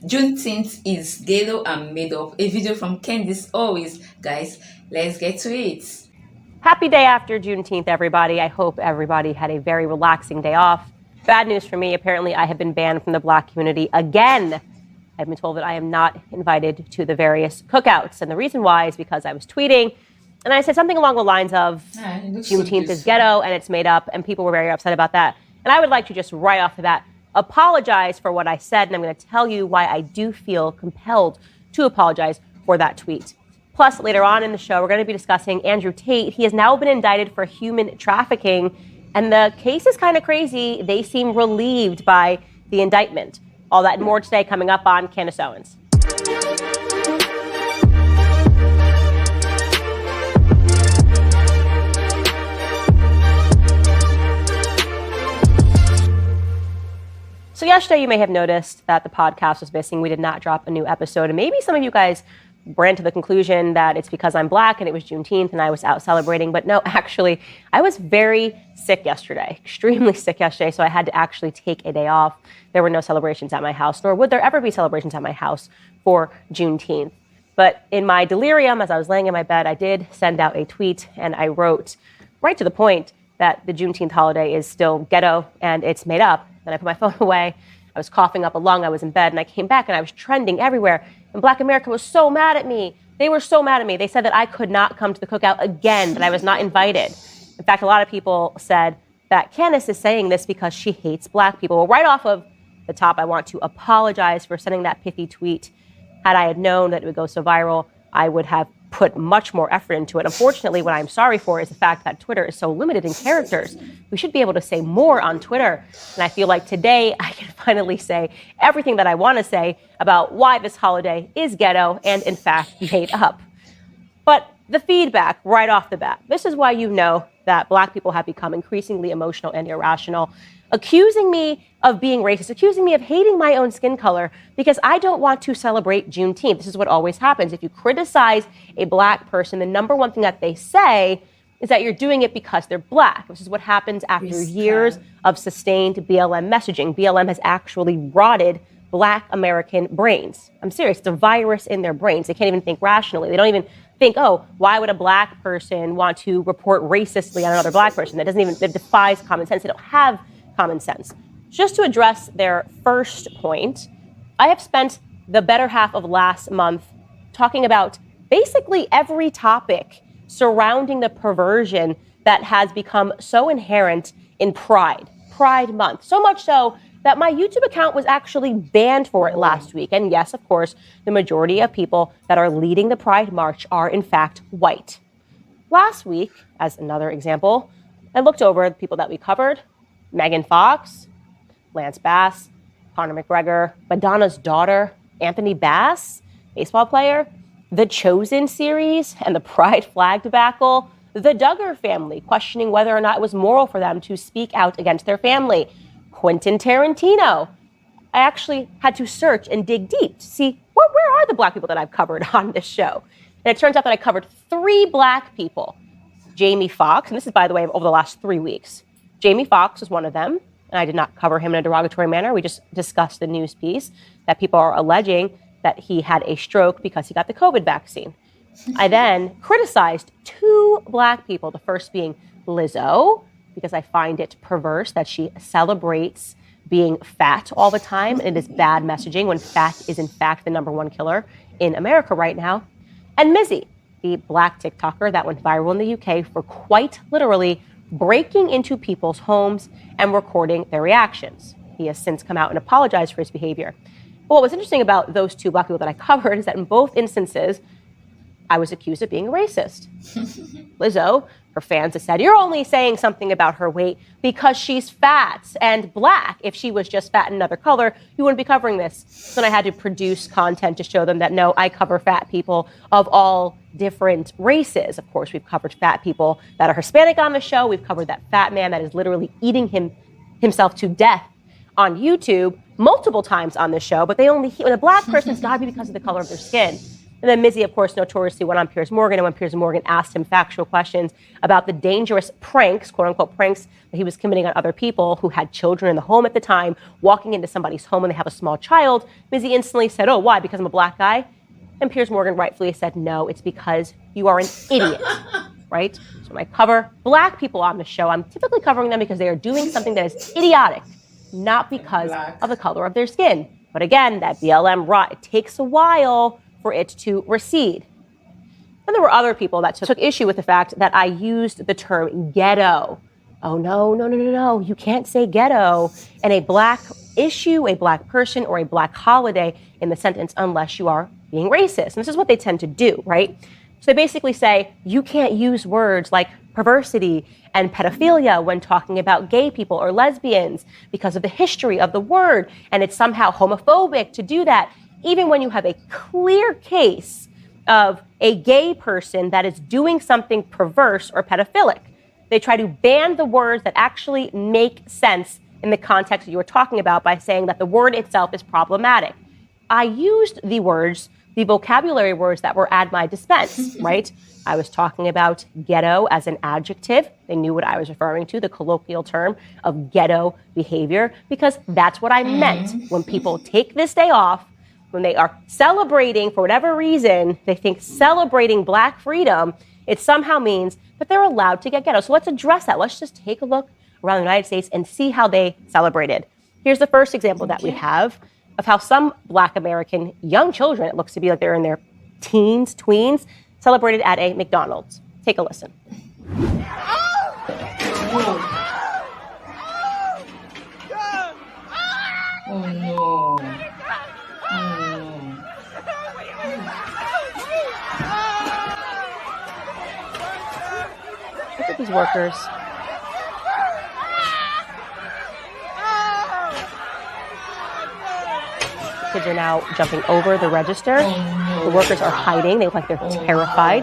Juneteenth is Ghetto and made up. A video from Candace Owens. Guys, let's get to it. Happy day after Juneteenth, everybody. I hope everybody had a very relaxing day off. Bad news for me. Apparently, I have been banned from the Black community again. I've been told that I am not invited to the various cookouts. And the reason why is because I was tweeting and I said something along the lines of Juneteenth is ghetto and it's made up, and people were very upset about that. And I would like to just right off the bat apologize for what I said, and I'm going to tell you why I do feel compelled to apologize for that tweet. Plus, later on in the show, we're going to be discussing Andrew Tate. He has now been indicted for human trafficking, and the case is kind of crazy. They seem relieved by the indictment. All that and more today coming up on Candace Owens. So yesterday you may have noticed that the podcast was missing. We did not drop a new episode. And maybe some of you guys ran to the conclusion that it's because I'm Black and it was Juneteenth and I was out celebrating. But no, actually, I was very sick yesterday, extremely sick yesterday. So I had to actually take a day off. There were no celebrations at my house, nor would there ever be celebrations at my house for Juneteenth. But in my delirium, as I was laying in my bed, I did send out a tweet and I wrote right to the point that the Juneteenth holiday is still ghetto and it's made up. Then I put my phone away. I was coughing up a lung. I was in bed and I came back and I was trending everywhere. And Black America was so mad at me. They were so mad at me. They said that I could not come to the cookout again, that I was not invited. In fact, a lot of people said that Candace is saying this because she hates Black people. Well, right off of the top, I want to apologize for sending that pithy tweet. Had I had known that it would go so viral, I would have put much more effort into it. Unfortunately, what I'm sorry for is the fact that Twitter is so limited in characters. We should be able to say more on Twitter. And I feel like today I can finally say everything that I want to say about why this holiday is ghetto and, in fact, made up. But the feedback right off the bat, this is why you know that Black people have become increasingly emotional and irrational, accusing me of being racist, accusing me of hating my own skin color because I don't want to celebrate Juneteenth. This is what always happens. If you criticize a Black person, the number one thing that they say is that you're doing it because they're Black. This is what happens after years of sustained BLM messaging. BLM has actually rotted Black American brains. I'm serious. It's a virus in their brains. They can't even think rationally. They don't even think, oh, why would a Black person want to report racistly on another Black person? That defies common sense. They don't have common sense. Just to address their first point, I have spent the better half of last month talking about basically every topic surrounding the perversion that has become so inherent in Pride Month. So much so that my YouTube account was actually banned for it last week. And yes, of course, the majority of people that are leading the Pride March are in fact white. Last week, as another example, I looked over the people that we covered. Megan Fox, Lance Bass, Conor McGregor, Madonna's daughter, Anthony Bass, baseball player, The Chosen series, and the Pride flag debacle, the Duggar family questioning whether or not it was moral for them to speak out against their family, Quentin Tarantino. I actually had to search and dig deep to see where are the Black people that I've covered on this show. And it turns out that I covered 3 Black people. Jamie Foxx, and this is, by the way, over the last 3 weeks. Jamie Foxx was one of them, and I did not cover him in a derogatory manner. We just discussed the news piece that people are alleging that he had a stroke because he got the COVID vaccine. I then criticized 2 Black people, the first being Lizzo, because I find it perverse that she celebrates being fat all the time, and it is bad messaging when fat is in fact the number one killer in America right now. And Mizzy, the Black TikToker that went viral in the UK for quite literally breaking into people's homes and recording their reactions. He has since come out and apologized for his behavior. But what was interesting about those 2 Black people that I covered is that in both instances, I was accused of being a racist. Lizzo, her fans have said, you're only saying something about her weight because she's fat and Black. If she was just fat in another color, you wouldn't be covering this. So then I had to produce content to show them that, no, I cover fat people of all different races. Of course, we've covered fat people that are Hispanic on the show. We've covered that fat man that is literally eating himself to death on YouTube multiple times on the show. But when a Black person's got to be because of the color of their skin. And then Mizzy, of course, notoriously went on Piers Morgan, and when Piers Morgan asked him factual questions about the dangerous pranks, quote unquote pranks, that he was committing on other people who had children in the home at the time, walking into somebody's home when they have a small child, Mizzy instantly said, oh, why? Because I'm a black guy? And Piers Morgan rightfully said, no, it's because you are an idiot, right? So when I cover black people on the show, I'm typically covering them because they are doing something that is idiotic, not because of the color of their skin. But again, that BLM rot, it takes a while for it to recede. And there were other people that took issue with the fact that I used the term ghetto. Oh, no. You can't say ghetto and a black issue, a black person, or a black holiday in the sentence unless you are being racist. And this is what they tend to do, right? So they basically say you can't use words like perversity and pedophilia when talking about gay people or lesbians because of the history of the word. And it's somehow homophobic to do that, even when you have a clear case of a gay person that is doing something perverse or pedophilic. They try to ban the words that actually make sense in the context that you were talking about by saying that the word itself is problematic. I used the words, the vocabulary words that were at my dispense, right? I was talking about ghetto as an adjective. They knew what I was referring to, the colloquial term of ghetto behavior, because that's what I meant. When people take this day off, when they are celebrating, for whatever reason, they think celebrating black freedom, it somehow means that they're allowed to get ghetto. So let's address that. Let's just take a look around the United States and see how they celebrated. Here's the first example that we have of how some black American young children, it looks to be like they're in their teens, tweens, celebrated at a McDonald's. Take a listen. Oh no. Look at these workers. Kids are now jumping over the register. The workers are hiding. They look like they're terrified.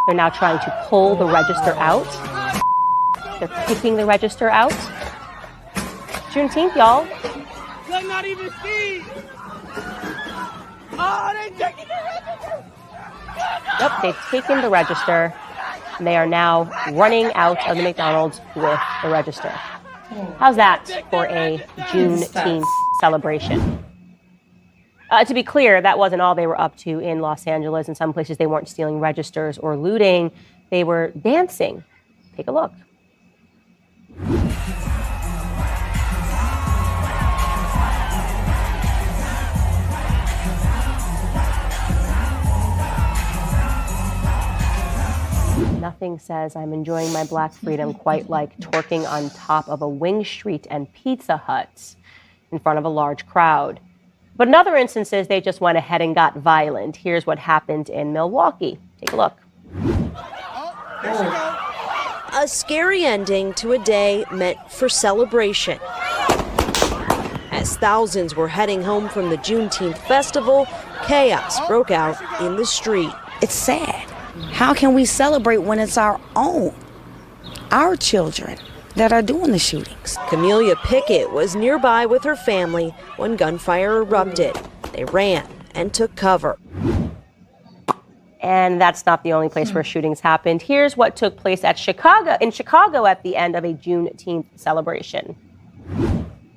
They're now trying to pull the register out. They're kicking the register out. Juneteenth, y'all. Let's not even see. Oh, they're taking the register. Yep, they've taken the register. And they are now running out of the McDonald's with the register. How's that for a Juneteenth celebration? To be clear, that wasn't all they were up to in Los Angeles. In some places, they weren't stealing registers or looting. They were dancing. Take a look. Nothing says I'm enjoying my black freedom quite like twerking on top of a Wing Street and Pizza Hut in front of a large crowd. But in other instances, they just went ahead and got violent. Here's what happened in Milwaukee. Take a look. A scary ending to a day meant for celebration. As thousands were heading home from the Juneteenth festival, chaos broke out in the street. It's sad. How can we celebrate when it's our own, our children that are doing the shootings? Camelia Pickett was nearby with her family when gunfire erupted. They ran and took cover. And that's not the only place where shootings happened. Here's what took place in Chicago at the end of a Juneteenth celebration.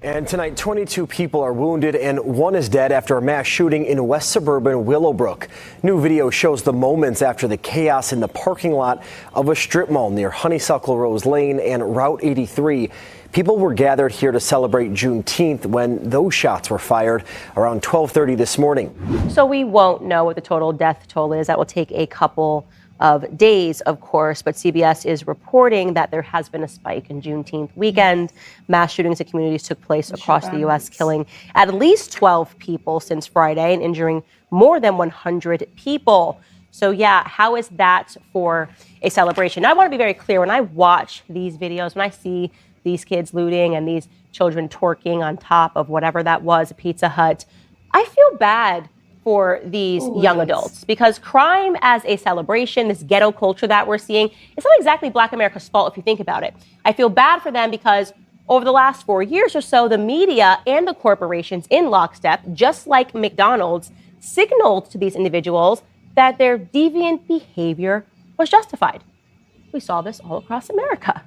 And tonight, 22 people are wounded and one is dead after a mass shooting in west suburban Willowbrook. New video shows the moments after the chaos in the parking lot of a strip mall near Honeysuckle Rose Lane and Route 83. People were gathered here to celebrate Juneteenth when those shots were fired around 12:30 this morning. So we won't know what the total death toll is. That will take a couple of days, of course, but CBS is reporting that there has been a spike in Juneteenth weekend. Mass shootings in communities took place across the U.S., killing at least 12 people since Friday and injuring more than 100 people. So yeah, how is that for a celebration? Now, I want to be very clear. When I watch these videos, when I see these kids looting and these children twerking on top of whatever that was, a Pizza Hut, I feel bad for these young adults, because crime as a celebration, this ghetto culture that we're seeing, it's not exactly Black America's fault if you think about it. I feel bad for them because over the last 4 years or so, the media and the corporations in lockstep, just like McDonald's, signaled to these individuals that their deviant behavior was justified. We saw this all across America.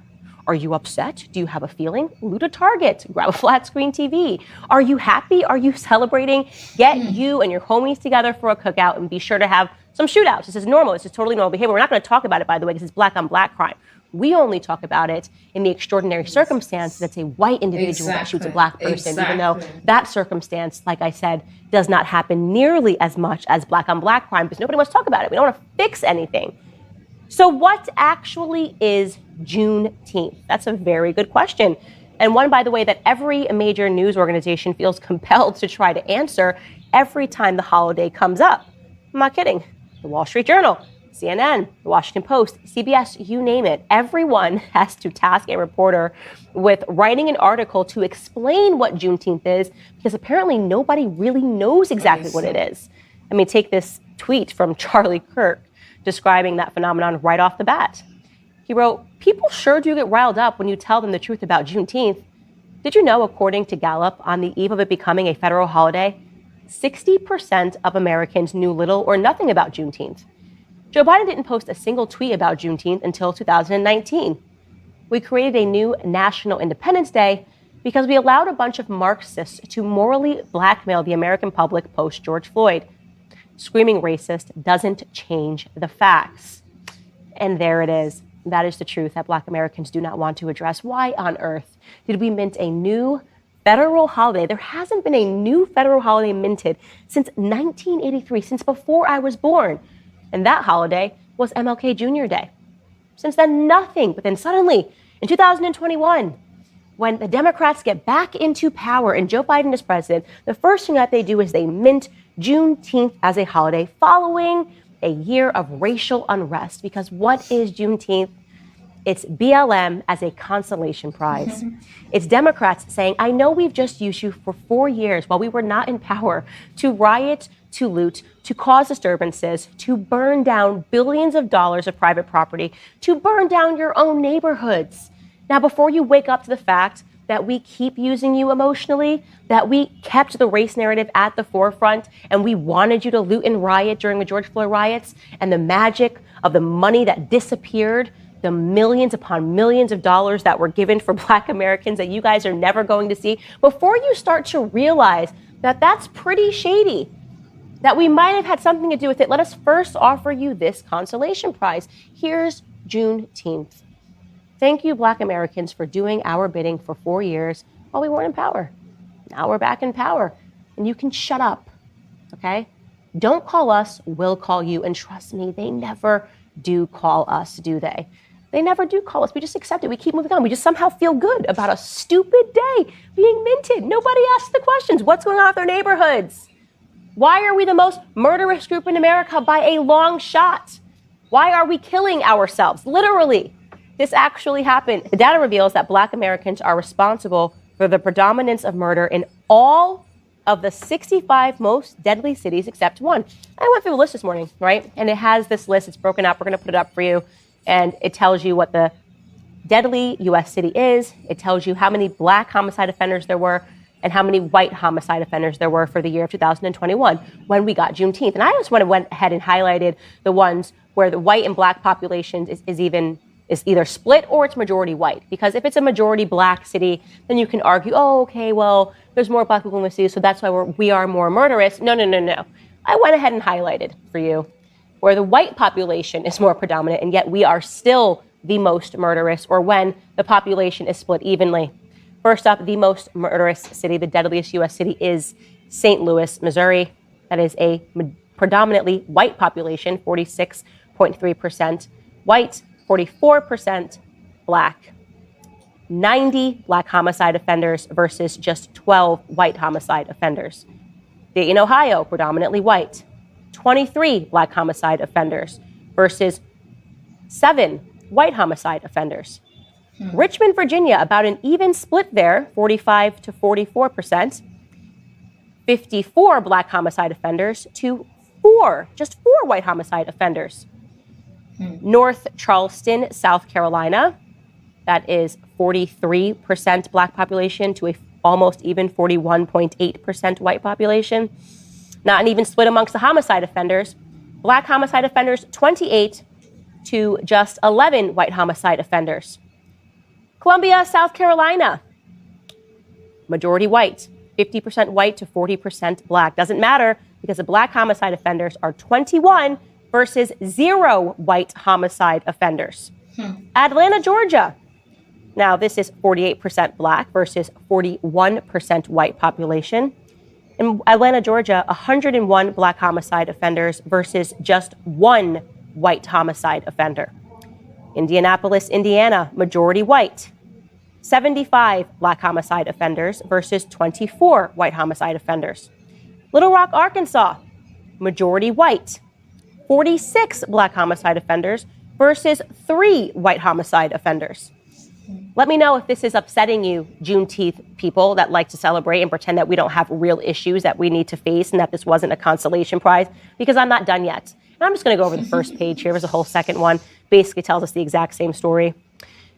Are you upset? Do you have a feeling? Loot a Target, grab a flat screen TV. Are you happy? Are you celebrating? Get you and your homies together for a cookout and be sure to have some shootouts. This is normal. This is totally normal behavior. We're not going to talk about it, by the way, because it's black on black crime. We only talk about it in the extraordinary circumstance that it's a white individual that shoots a black person, even though that circumstance, like I said, does not happen nearly as much as black on black crime because nobody wants to talk about it. We don't want to fix anything. So what actually is Juneteenth? That's a very good question. And one, by the way, that every major news organization feels compelled to try to answer every time the holiday comes up. I'm not kidding. The Wall Street Journal, CNN, the Washington Post, CBS, you name it. Everyone has to task a reporter with writing an article to explain what Juneteenth is because apparently nobody really knows exactly what it is. I mean, take this tweet from Charlie Kirk describing that phenomenon right off the bat. He wrote, "People sure do get riled up when you tell them the truth about Juneteenth. Did you know, according to Gallup, on the eve of it becoming a federal holiday, 60% of Americans knew little or nothing about Juneteenth. Joe Biden didn't post a single tweet about Juneteenth until 2019. We created a new National Independence Day because we allowed a bunch of Marxists to morally blackmail the American public post George Floyd. Screaming racist doesn't change the facts." And there it is. That is the truth that Black Americans do not want to address. Why on earth did we mint a new federal holiday? There hasn't been a new federal holiday minted since 1983, since before I was born. And that holiday was MLK Jr. Day. Since then, nothing. But then suddenly, in 2021, when the Democrats get back into power and Joe Biden is president, the first thing that they do is they mint Juneteenth as a holiday following a year of racial unrest. Because what is Juneteenth? It's BLM as a consolation prize. It's Democrats saying, I know we've just used you for 4 years while we were not in power to riot, to loot, to cause disturbances, to burn down billions of dollars of private property, to burn down your own neighborhoods. Now, before you wake up to the fact that we keep using you emotionally, that we kept the race narrative at the forefront, and we wanted you to loot and riot during the George Floyd riots, and the magic of the money that disappeared, the millions upon millions of dollars that were given for Black Americans that you guys are never going to see, before you start to realize that that's pretty shady, that we might have had something to do with it, let us first offer you this consolation prize. Here's Juneteenth. Thank you, Black Americans, for doing our bidding for 4 years while we weren't in power. Now we're back in power, and you can shut up, okay? Don't call us, we'll call you. And trust me, they never do call us, do they? They never do call us. We just accept it. We keep moving on. We just somehow feel good about a stupid day being minted. Nobody asks the questions. What's going on with our neighborhoods? Why are we the most murderous group in America by a long shot? Why are we killing ourselves? Literally. This actually happened. The data reveals that Black Americans are responsible for the predominance of murder in all of the 65 most deadly cities except one. I went through the list this morning, right? And it has this list. It's broken up. We're going to put it up for you. And it tells you what the deadly U.S. city is. It tells you how many Black homicide offenders there were and how many white homicide offenders there were for the year of 2021 when we got Juneteenth. And I just went ahead and highlighted the ones where the white and Black populations is either split or it's majority white. Because if it's a majority Black city, then you can argue, oh, okay, well, there's more Black people in the city, so that's why we are more murderous. No. I went ahead and highlighted for you where the white population is more predominant, and yet we are still the most murderous, or when the population is split evenly. First up, the most murderous city, the deadliest U.S. city, is St. Louis, Missouri. That is a predominantly white population, 46.3% white, 44% Black. 90 Black homicide offenders versus just 12 white homicide offenders. Dayton, Ohio, predominantly white. 23 Black homicide offenders versus 7 white homicide offenders. Richmond, Virginia, about an even split there, 45 to 44%. 54 Black homicide offenders to just four white homicide offenders. North Charleston, South Carolina, that is 43% Black population to a almost even 41.8% white population. Not an even split amongst the homicide offenders. Black homicide offenders, 28 to just 11 white homicide offenders. Columbia, South Carolina, majority white, 50% white to 40% black. Doesn't matter because the black homicide offenders are 21 versus 0 white homicide offenders. Atlanta, Georgia. Now, this is 48% black versus 41% white population. In Atlanta, Georgia, 101 black homicide offenders versus just 1 white homicide offender. Indianapolis, Indiana, majority white. 75 black homicide offenders versus 24 white homicide offenders. Little Rock, Arkansas, majority white. 46 black homicide offenders versus 3 white homicide offenders. Let me know if this is upsetting you, Juneteenth people that like to celebrate and pretend that we don't have real issues that we need to face and that this wasn't a consolation prize, because I'm not done yet. And I'm just going to go over the first page here. There's a whole second one. Basically tells us the exact same story.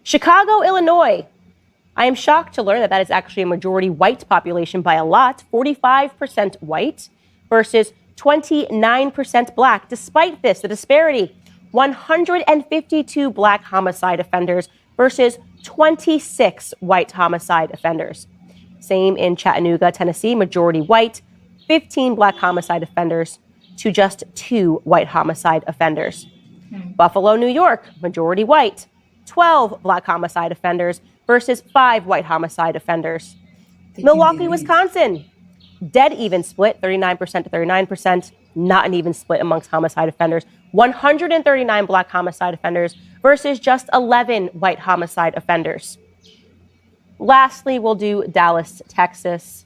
Chicago, Illinois. I am shocked to learn that that is actually a majority white population by a lot, 45% white versus 29% black. Despite this, the disparity, 152 black homicide offenders versus 26 white homicide offenders. Same in Chattanooga, Tennessee, majority white, 15 black homicide offenders to just 2 white homicide offenders. Buffalo, New York, majority white, 12 black homicide offenders versus 5 white homicide offenders. Milwaukee, Wisconsin, dead even split, 39% to 39%, not an even split amongst homicide offenders. 139 black homicide offenders versus just 11 white homicide offenders. Lastly, we'll do Dallas, Texas,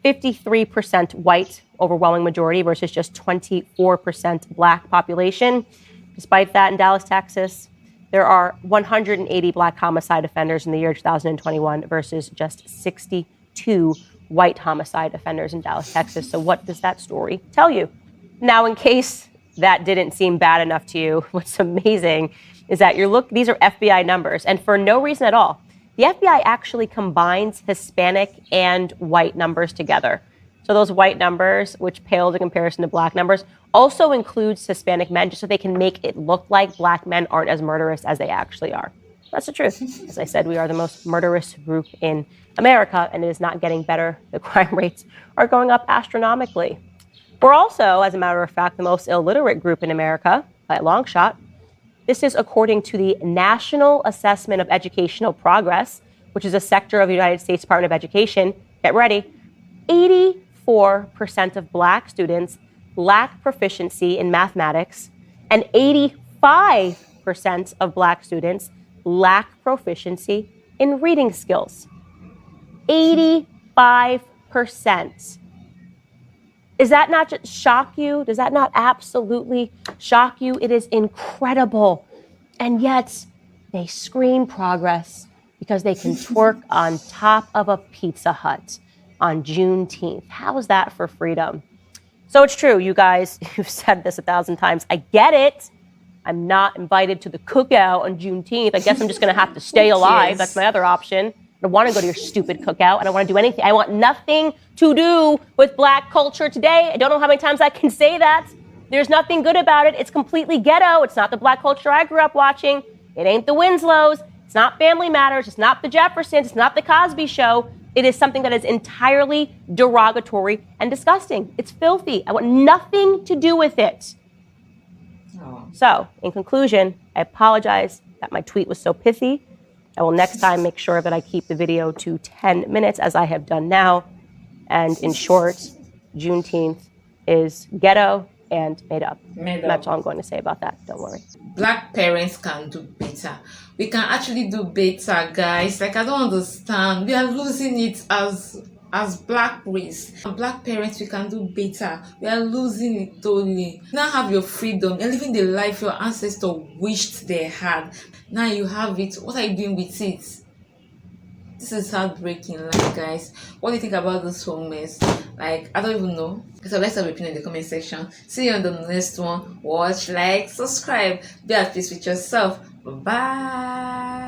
53% white, overwhelming majority versus just 24% black population. Despite that, in Dallas, Texas, there are 180 black homicide offenders in the year 2021 versus just 62 white homicide offenders in Dallas, Texas. So what does that story tell you? Now, in case that didn't seem bad enough to you, what's amazing is that these are FBI numbers, and for no reason at all. The FBI actually combines Hispanic and white numbers together. So those white numbers, which pale in comparison to black numbers, also includes Hispanic men, just so they can make it look like black men aren't as murderous as they actually are. That's the truth. As I said, we are the most murderous group in America, and it is not getting better. The crime rates are going up astronomically. We're also, as a matter of fact, the most illiterate group in America by a long shot. This is according to the National Assessment of Educational Progress, which is a sector of the United States Department of Education. Get ready. 84% of black students lack proficiency in mathematics, and 85% of black students lack proficiency in reading skills. 85%. Does that not just shock you? Does that not absolutely shock you? It is incredible. And yet they scream progress because they can twerk on top of a Pizza Hut on Juneteenth. How is that for freedom? So it's true, you guys, you've said this 1,000 times. I get it. I'm not invited to the cookout on Juneteenth. I guess I'm just going to have to stay alive. That's my other option. I don't want to go to your stupid cookout. I don't want to do anything. I want nothing to do with black culture today. I don't know how many times I can say that. There's nothing good about it. It's completely ghetto. It's not the black culture I grew up watching. It ain't the Winslows. It's not Family Matters. It's not the Jeffersons. It's not the Cosby Show. It is something that is entirely derogatory and disgusting. It's filthy. I want nothing to do with it. So, in conclusion, I apologize that my tweet was so pithy. I will next time make sure that I keep the video to 10 minutes, as I have done now. And in short, Juneteenth is ghetto and made up. That's all I'm going to say about that. Don't worry. Black parents can do better. We can actually do better, guys. Like, I don't understand. We are losing it as black race. Black parents, we can do better. We are losing it totally. Now have your freedom. You're living the life your ancestors wished they had. Now you have it. What are you doing with it? This is heartbreaking, like, guys. What do you think about this whole mess? Like, I don't even know. So let's have your opinion in the comment section. See you on the next one. Watch, like, subscribe. Be at peace with yourself. Bye.